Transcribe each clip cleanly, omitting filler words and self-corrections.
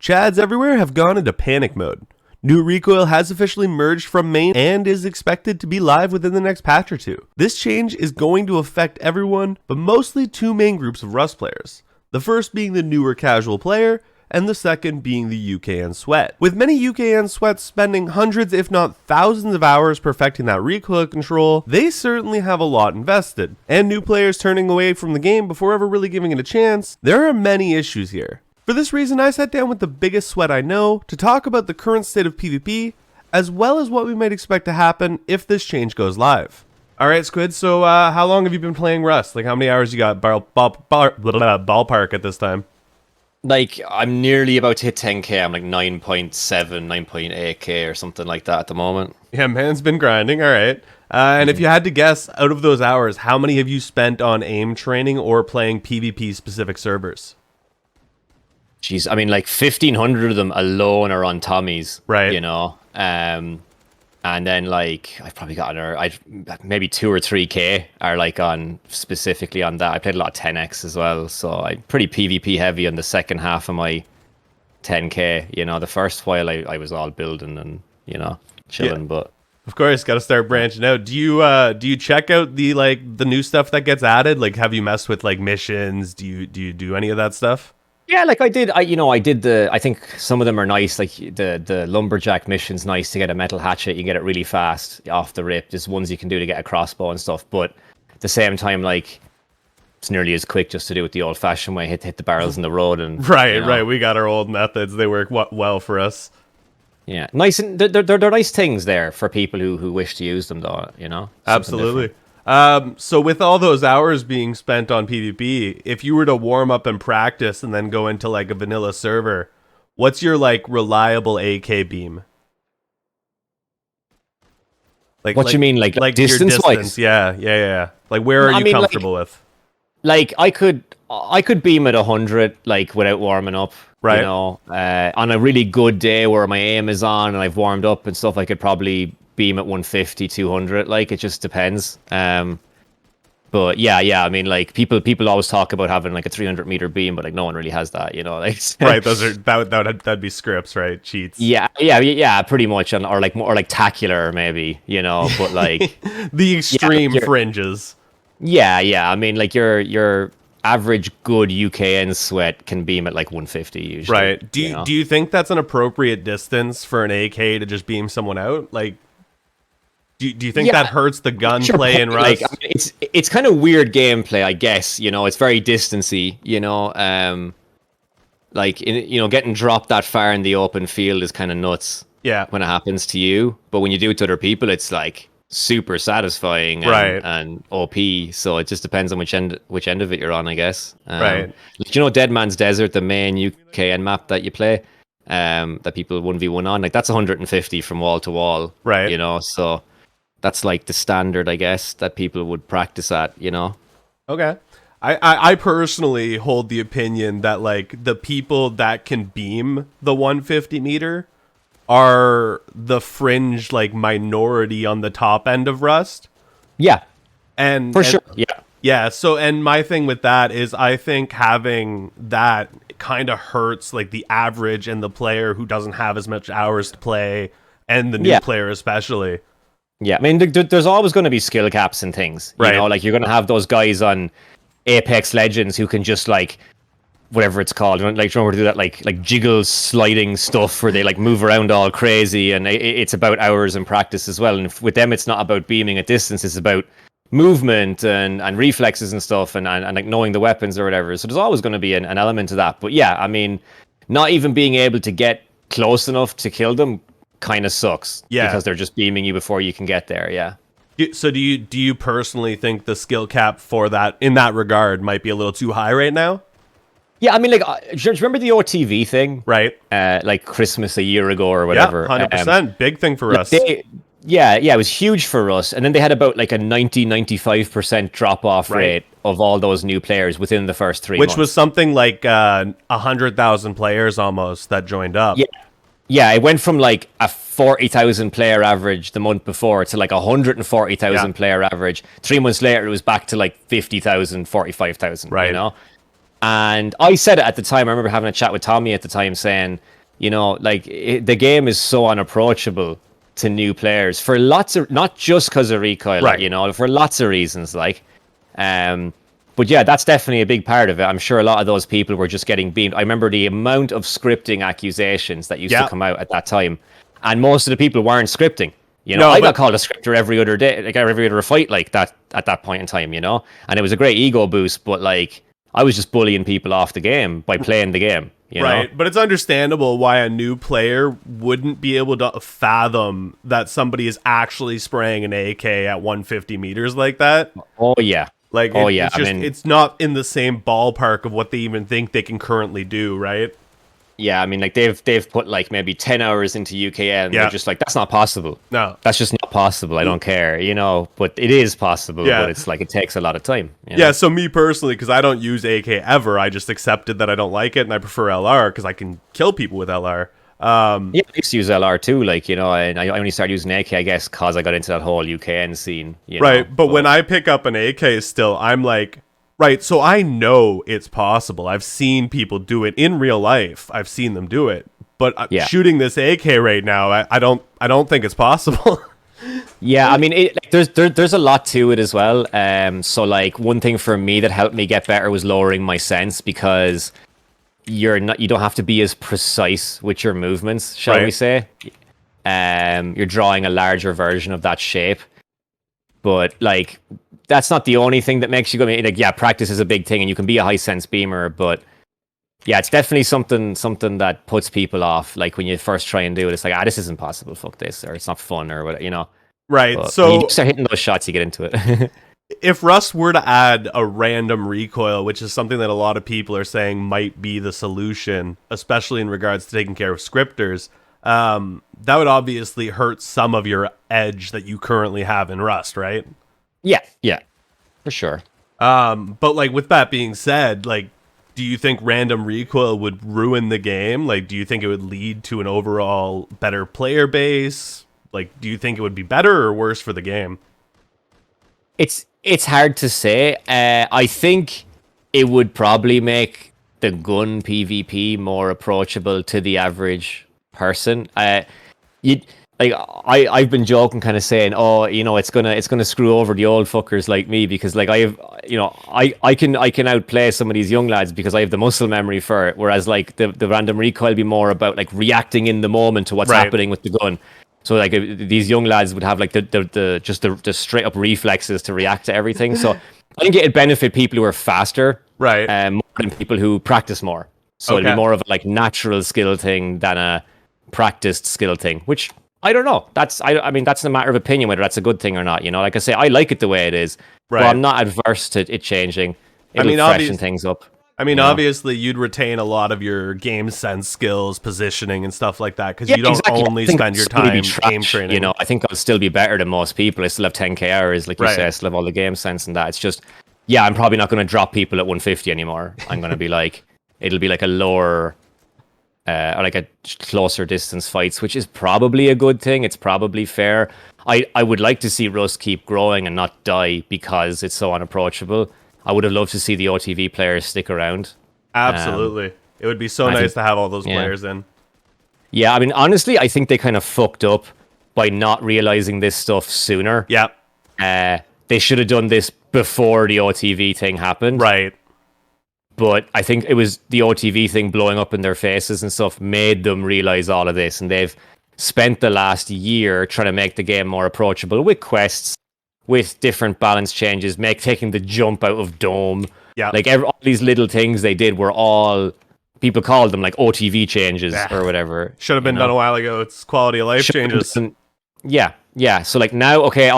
Chads everywhere have gone into panic mode. New Recoil has officially merged from main and is expected to be live within the next patch or two. This change is going to affect everyone, but mostly two main groups of Rust players. The first being the newer casual player, and the second being the UKN Sweat. With many UKN Sweats spending hundreds if not thousands of hours perfecting that recoil control, they certainly have a lot invested. And new players turning away from the game before ever really giving it a chance, there are many issues here. For this reason, I sat down with the biggest sweat I know to talk about the current state of PvP, as well as what we might expect to happen if this change goes live. Alright Squid, so how long have you been playing Rust? Like how many hours you got ballpark at this time? Like, I'm nearly about to hit 10k. I'm like 9.7, 9.8k or something like that at the moment. Yeah, man's been grinding, alright. And if you had to guess, out of those hours, how many have you spent on aim training or playing PvP specific servers? Jeez, I mean, like 1,500 of them alone are on Tommy's, right? You know, and then like I've probably got maybe 2 or 3k are like on specifically on that. I played a lot of 10x as well, so I'm pretty PvP heavy on the second half of my 10k. You know, the first while I was all building and chilling, but of course, got to start branching out. Do you check out the new stuff that gets added? Like, have you messed with like missions? Do you do any of that stuff? Yeah, like I did I think some of them are nice, like the lumberjack mission's nice to get a metal hatchet. You get it really fast off the rip. There's ones you can do to get a crossbow and stuff, but at the same time, like it's nearly as quick just to do it the old-fashioned way, hit the barrels in the road and right. We got our old methods. They work well for us. Yeah, nice, and they're nice things there for people who wish to use them, though. Absolutely. So with all those hours being spent on PvP, if you were to warm up and practice and then go into like a vanilla server, what's your like reliable AK beam? Like what you mean, like distance wise? Yeah. Like where are you comfortable with? Like I could beam at 100 like without warming up. Right. You know, on a really good day where my aim is on and I've warmed up and stuff, I could probably beam at 150, 200. Like it just depends. But yeah. I mean, like people always talk about having like a 300-meter beam, but like no one really has that. You know, like right. That'd be scripts, right? Cheats. Yeah. Pretty much, or like tacular maybe. You know, but like the extreme fringes. Yeah. I mean, like your average good UKN sweat can beam at like 150 usually. Right. Do you think that's an appropriate distance for an AK to just beam someone out? Like, do you think that hurts the gunplay in Rust? Like, I mean, it's kind of weird gameplay, I guess. You know, it's very distancy. You know, like getting dropped that far in the open field is kind of nuts. Yeah. When it happens to you, but when you do it to other people, it's like super satisfying and OP. So it just depends on which end of it you're on, I guess. Right. Dead Man's Desert, the main UKN map that you play, that people 1v1 on, like that's 150 from wall to wall. Right. You know, so that's like the standard, I guess, that people would practice at. You know. Okay. I personally hold the opinion that like the people that can beam the 150 meter are the fringe like minority on the top end of Rust. Yeah. And for sure. Yeah. So, and my thing with that is I think having that kind of hurts like the average and the player who doesn't have as much hours to play, and the new player especially. Yeah. I mean, there's always going to be skill caps and things, right? You know, like you're going to have those guys on Apex Legends who can just like, whatever it's called, like remember to do that like jiggle sliding stuff where they like move around all crazy, and it's about hours in practice as well. And with them, it's not about beaming at distance; it's about movement and reflexes and stuff, and like knowing the weapons or whatever. So there's always going to be an element of that. But yeah, I mean, not even being able to get close enough to kill them kind of sucks. Yeah, because they're just beaming you before you can get there. Yeah. So do you personally think the skill cap for that in that regard might be a little too high right now? Yeah, I mean, like, do you remember the OTV thing? Right. Like Christmas a year ago or whatever. Yeah, 100%. Big thing for us. It was huge for us. And then they had about like a 95% drop-off rate of all those new players within the first 3 months. Which was something like 100,000 players almost that joined up. Yeah, it went from like a 40,000 player average the month before to like 140,000 player average. 3 months later, it was back to like 50,000, 45,000, right. You know? And I said it at the time. I remember having a chat with Tommy at the time saying, like the game is so unapproachable to new players for lots of, not just because of Recoil, Right. for lots of reasons. But yeah, that's definitely a big part of it. I'm sure a lot of those people were just getting beamed. I remember the amount of scripting accusations that used to Yeah. come out at that time, and most of the people weren't scripting. No, I got but called a scripter every other day, like every other fight like that at that point in time, and it was a great ego boost. But like, I was just bullying people off the game by playing the game, right, but it's understandable why a new player wouldn't be able to fathom that somebody is actually spraying an AK at 150 meters like that. Oh yeah, Like oh yeah. it's just it's not in the same ballpark of what they even think they can currently do, right? Yeah, I mean, like they've put like maybe 10 hours into UKN. Yeah. They're just like, that's not possible. No. That's just not possible. I don't care, but it is possible. Yeah. But it's like it takes a lot of time. Yeah, so me personally, because I don't use AK ever, I just accepted that I don't like it and I prefer LR because I can kill people with LR. Yeah, I used to use LR too, and I only started using AK, I guess, because I got into that whole UKN scene. Right, but when I pick up an AK still, I'm like, right, so I know it's possible. I've seen people do it in real life. I've seen them do it. But Yeah. shooting this AK right now, I don't think it's possible. Yeah, I mean, there's a lot to it as well. So like one thing for me that helped me get better was lowering my sense because you don't have to be as precise with your movements, shall we Right. say. You're drawing a larger version of that shape, but like that's not the only thing that makes you go. Like, yeah, practice is a big thing, and you can be a high sense beamer, but yeah, it's definitely something that puts people off. Like when you first try and do it, it's like, this isn't possible. Fuck this, or it's not fun, or whatever. Right, But when so you start hitting those shots, you get into it. if Rust were to add a random recoil, which is something that a lot of people are saying might be the solution, especially in regards to taking care of scripters, that would obviously hurt some of your edge that you currently have in Rust, right? Yeah, for sure. But like with that being said, like, do you think random recoil would ruin the game? Like, do you think it would lead to an overall better player base? Like, do you think it would be better or worse for the game? It's hard to say. I think it would probably make the gun PvP more approachable to the average person. You like I've been joking, kind of saying, oh, it's gonna screw over the old fuckers like me because like I have, I can outplay some of these young lads because I have the muscle memory for it. Whereas like the random recoil be more about like reacting in the moment to what's Right. happening with the gun. So like these young lads would have like the straight up reflexes to react to everything. So I think it'd benefit people who are faster, Right. more than people who practice more. So it'd Okay. be more of a like natural skill thing than a practiced skill thing. Which I don't know. I mean that's a matter of opinion whether that's a good thing or not. Like I say, I like it the way it is, Right. but I'm not adverse to it changing. It'll mean, freshen things up. Obviously, you'd retain a lot of your game sense skills, positioning, and stuff like that because Yeah, you don't exactly. only I think spend I'll your still be time game trash, training. I think I'll still be better than most people. I still have 10k hours, like you Right. say. I still have all the game sense and that. It's just, yeah, I'm probably not going to drop people at 150 anymore. I'm going to be like, it'll be like a lower, or like a closer distance fights, which is probably a good thing. It's probably fair. I would like to see Rust keep growing and not die because it's so unapproachable. I would have loved to see the OTV players stick around. Absolutely, it would be so I nice think- to have all those yeah. players in. Yeah, I mean, honestly, I think they kind of fucked up by not realizing this stuff sooner. Yep. They should have done this before the OTV thing happened. Right. But I think it was the OTV thing blowing up in their faces and stuff made them realize all of this. And they've spent the last year trying to make the game more approachable with quests, with different balance changes, taking the jump out of Dome. Yeah. Like all these little things they did were all, people called them like OTV changes or whatever. Should have been done a while ago. It's quality of life changes. Yeah. So like now, okay,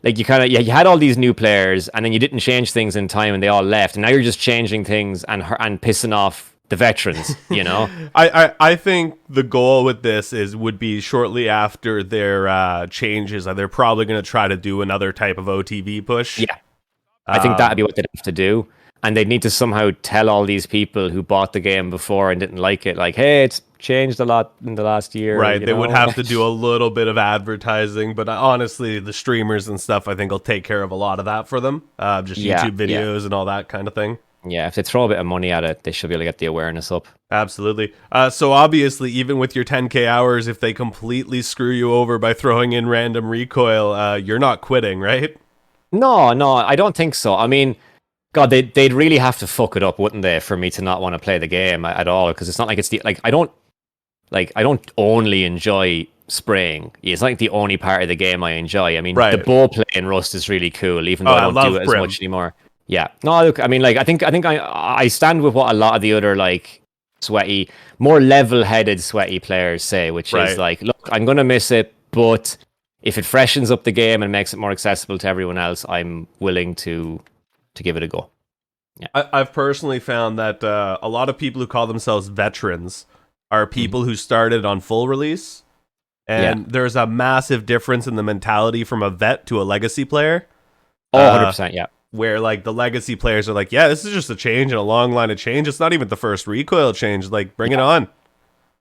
like you had all these new players, and then you didn't change things in time, and they all left, and now you're just changing things and pissing off the veterans. I think the goal with this would be shortly after their changes. They're probably going to try to do another type of OTV push. Yeah, I think that'd be what they'd have to do. And they'd need to somehow tell all these people who bought the game before and didn't like it, like, hey, it's changed a lot in the last year. Right, they would have to do a little bit of advertising, but honestly, the streamers and stuff, I think, will take care of a lot of that for them. Just YouTube videos and all that kind of thing. Yeah, if they throw a bit of money at it, they should be able to get the awareness up. Absolutely. So obviously, even with your 10K hours, if they completely screw you over by throwing in random recoil, you're not quitting, right? No, I don't think so. I mean, God, they'd really have to fuck it up, wouldn't they, for me to not want to play the game at all? Because it's not like it's the I don't only enjoy spraying. It's like the only part of the game I enjoy. I mean, Right. the bow play in Rust is really cool, even though I don't do it as Brim. much anymore. Yeah. No, look, I mean, like, I think I stand with what a lot of the other like sweaty, more level-headed sweaty players say, which is like, look, I'm gonna miss it, but if it freshens up the game and makes it more accessible to everyone else, I'm willing to give it a go. Yeah. I've personally found that a lot of people who call themselves veterans are people who started on full release, and there's a massive difference in the mentality from a vet to a legacy player. Oh, 100%, yeah. Where like the legacy players are like, yeah, this is just a change in a long line of change. It's not even the first recoil change. Like, bring it on.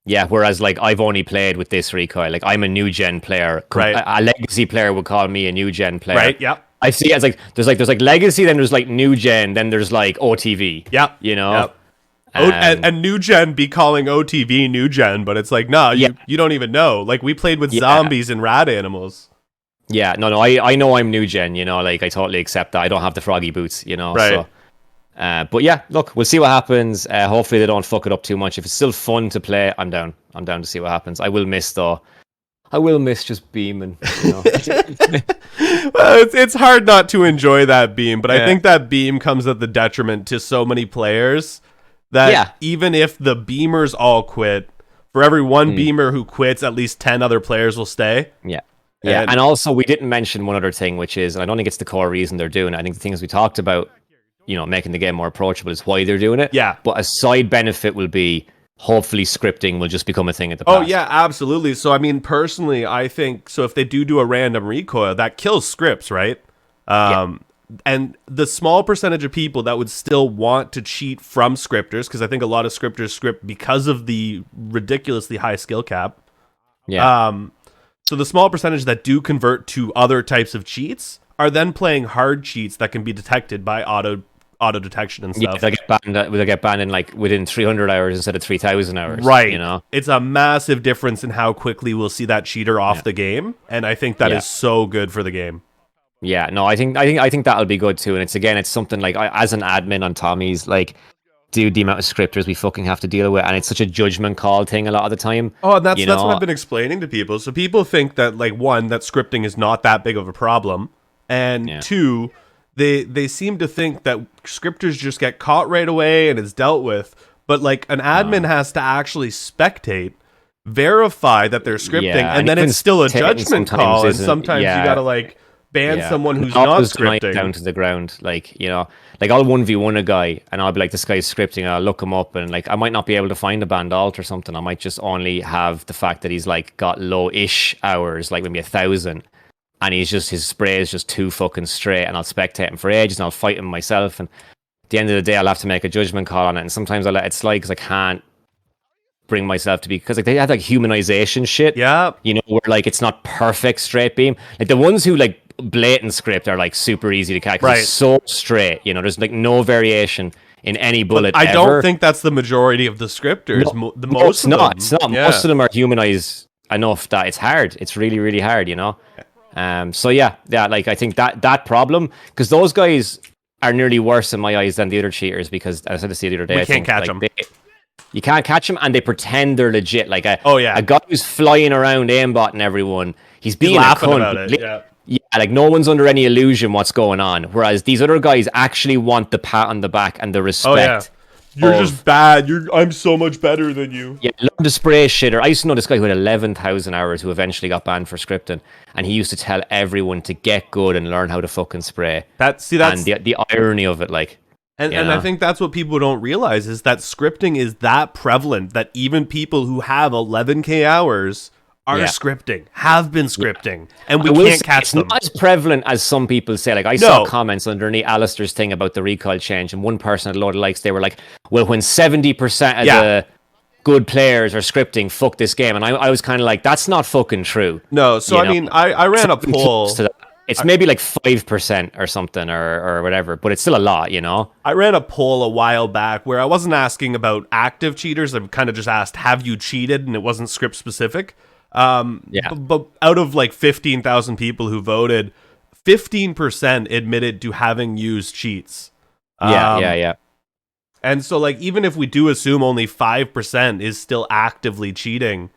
Yeah, whereas like I've only played with this recoil. Like I'm a new gen player. Right. A legacy player would call me a new gen player. Right. Yep. I see it as like there's like legacy, then there's like new gen, then there's like OTV. Yep. You know. Yep. And new gen be calling OTV new gen, but it's like, nah, you don't even know. Like we played with zombies and rat animals. Yeah, no, I know I'm new gen, you know, like I totally accept that. I don't have the froggy boots, you know. Right. So, but yeah, look, we'll see what happens. Hopefully they don't fuck it up too much. If it's still fun to play, I'm down. I'm down to see what happens. I will miss just beaming, you know. Well, it's hard not to enjoy that beam, but I think that beam comes at the detriment to so many players that even if the beamers all quit, for every one beamer who quits, at least 10 other players will stay. Yeah. Yeah, and also we didn't mention one other thing, which is, and I don't think it's the core reason they're doing it. I think the things we talked about, you know, making the game more approachable is why they're doing it. Yeah. But a side benefit will be hopefully scripting will just become a thing at the past. Oh, yeah, absolutely. So, I mean, personally, I think, so if they do a random recoil, that kills scripts, right? And the small percentage of people that would still want to cheat from scripters, because I think a lot of scripters script because of the ridiculously high skill cap. Yeah. So the small percentage that do convert to other types of cheats are then playing hard cheats that can be detected by auto detection and stuff. Yeah, they'll get banned in like within 300 hours instead of 3,000 hours. Right. You know, it's a massive difference in how quickly we'll see that cheater off the game, and I think that is so good for the game. Yeah, no, I think that'll be good too. And it's something like as an admin on Tommy's, like, dude, the amount of scripters we fucking have to deal with, and it's such a judgment call thing a lot of the time. Oh, and that's what I've been explaining to people. So people think that, like, one, that scripting is not that big of a problem, and two, they seem to think that scripters just get caught right away and it's dealt with. But like an admin has to actually spectate, verify that they're scripting, and then it's still a judgment call. And sometimes you gotta like ban someone who's not scripting down to the ground. Like, you know, like I'll 1v1 a guy and I'll be like, this guy's scripting, and I'll look him up, and like I might not be able to find a banned alt or something. I might just only have the fact that he's like got low-ish hours, like maybe 1,000, and his spray is just too fucking straight, and I'll spectate him for ages and I'll fight him myself, and at the end of the day I'll have to make a judgment call on it, and sometimes I let it slide because I can't bring myself to be, because like they have like humanization shit, you know, where like it's not perfect straight beam. Like the ones who like blatant script are like super easy to catch, right? It's so straight, you know, there's like no variation in any bullet. But I don't think that's the majority of the scriptors. Most of them are humanized enough that it's hard. It's really, really hard, you know. So yeah, like I think that problem, because those guys are nearly worse in my eyes than the other cheaters, because as I said the other day, I can't catch them. You can't catch them, and they pretend they're legit. Like a guy who's flying around aimbotting everyone, he's being laughing a cunt. about it. Yeah, like no one's under any illusion what's going on. Whereas these other guys actually want the pat on the back and the respect. You're just bad. I'm so much better than you. Yeah, learn to spray shitter. I used to know this guy who had 11,000 hours who eventually got banned for scripting, and he used to tell everyone to get good and learn how to fucking spray. That's and the irony of it, like. And I think that's what people don't realize, is that scripting is that prevalent that even people who have 11K hours are scripting, have been scripting, and we can't catch them. It's not as prevalent as some people say. Like I saw comments underneath Alistair's thing about the recoil change, and one person had a load of likes. They were like, well, when 70% of the good players are scripting, fuck this game. And I was kind of like, that's not fucking true. No, so I mean, I ran a poll. It's maybe like 5% or something or whatever, but it's still a lot, you know? I ran a poll a while back where I wasn't asking about active cheaters. I kind of just asked, have you cheated? And it wasn't script specific. Yeah. But out of like 15,000 people who voted, 15% admitted to having used cheats. Yeah. And so, like, even if we do assume only 5% is still actively cheating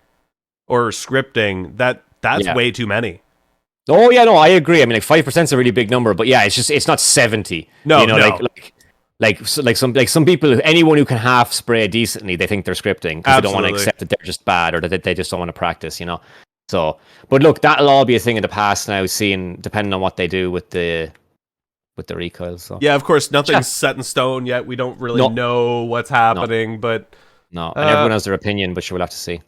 or scripting, that's Yeah. way too many. Oh yeah, no, I agree. I mean, like 5% is a really big number, but yeah, it's not 70. No, you know, no. like some people, anyone who can half spray decently, they think they're scripting because they don't want to Absolutely. accept that they're just bad or that they just don't want to practice. You know, so but look, that'll all be a thing in the past now. Seeing depending on what they do with the recoil. So Yeah, of course, nothing's Yeah. set in stone yet. We don't really No. know what's no, happening, but no, and everyone has their opinion, but sure, we'll have to see.